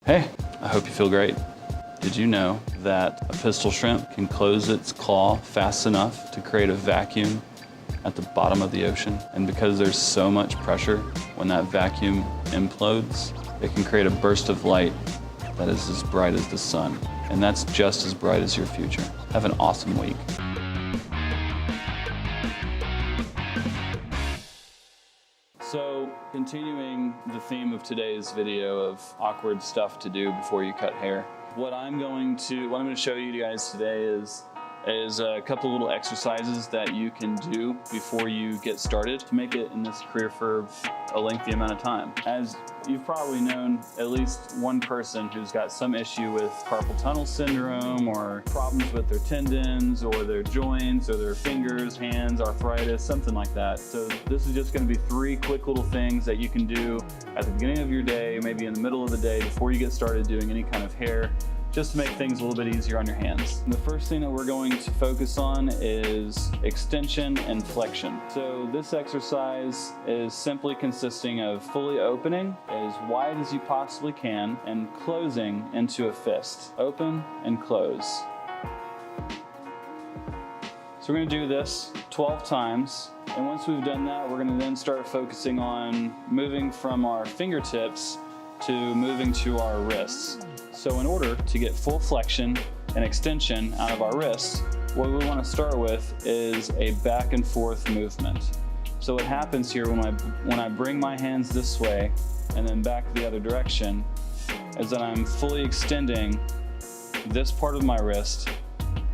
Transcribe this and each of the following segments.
Hey, I hope you feel great. Did you know that a pistol shrimp can close its claw fast enough to create a vacuum at the bottom of the ocean? And because there's so much pressure, when that vacuum implodes, it can create a burst of light that is as bright as the sun. And that's just as bright as your future. Have an awesome week. So, continuing the theme of today's video of awkward stuff to do before you cut hair, what I'm going to show you guys today is a couple little exercises that you can do before you get started to make it in this career for a lengthy amount of time. As you've probably known at least one person who's got some issue with carpal tunnel syndrome or problems with their tendons or their joints or their fingers, hands, arthritis, something like that. So this is just going to be 3 quick little things that you can do at the beginning of your day, maybe in the middle of the day before you get started doing any kind of hair, just to make things a little bit easier on your hands. The first thing that we're going to focus on is extension and flexion. So this exercise is simply consisting of fully opening as wide as you possibly can and closing into a fist. Open and close. So we're going to do this 12 times. And once we've done that, we're going to then start focusing on moving from our fingertips to moving to our wrists. So in order to get full flexion and extension out of our wrists, what we want to start with is a back and forth movement. So what happens here when I bring my hands this way and then back the other direction is that I'm fully extending this part of my wrist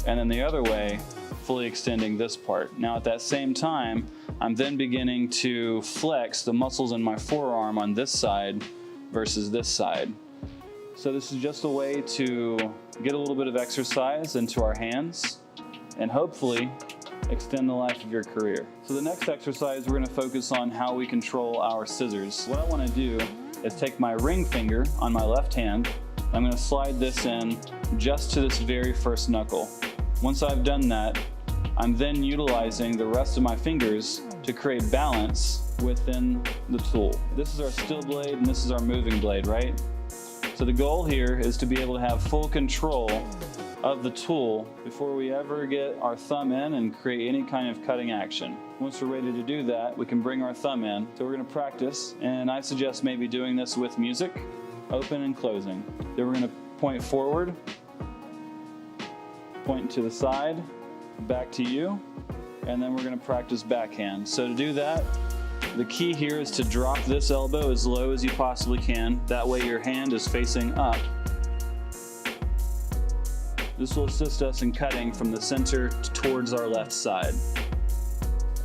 and then the other way fully extending this part. Now at that same time, I'm then beginning to flex the muscles in my forearm on this side versus this side. So this is just a way to get a little bit of exercise into our hands and hopefully extend the life of your career. So the next exercise, we're going to focus on how we control our scissors. What I want to do is take my ring finger on my left hand. I'm going to slide this in just to this very first knuckle. Once I've done that, I'm then utilizing the rest of my fingers to create balance within the tool. This is our still blade and this is our moving blade, right? So the goal here is to be able to have full control of the tool before we ever get our thumb in and create any kind of cutting action. Once we're ready to do that, we can bring our thumb in. So we're going to practice, and I suggest maybe doing this with music, open and closing. Then we're going to point forward, point to the side, back to you, and then we're going to practice backhand. So to do that, the key here is to drop this elbow as low as you possibly can. That way your hand is facing up. This will assist us in cutting from the center towards our left side.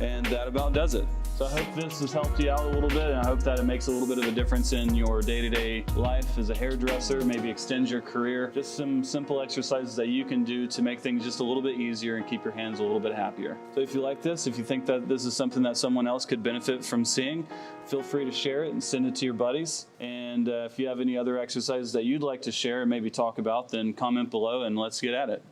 And that about does it. So I hope this has helped you out a little bit, and I hope that it makes a little bit of a difference in your day-to-day life as a hairdresser, maybe extends your career. Just some simple exercises that you can do to make things just a little bit easier and keep your hands a little bit happier. So if you like this, if you think that this is something that someone else could benefit from seeing, feel free to share it and send it to your buddies. And if you have any other exercises that you'd like to share and maybe talk about, then comment below and let's get at it.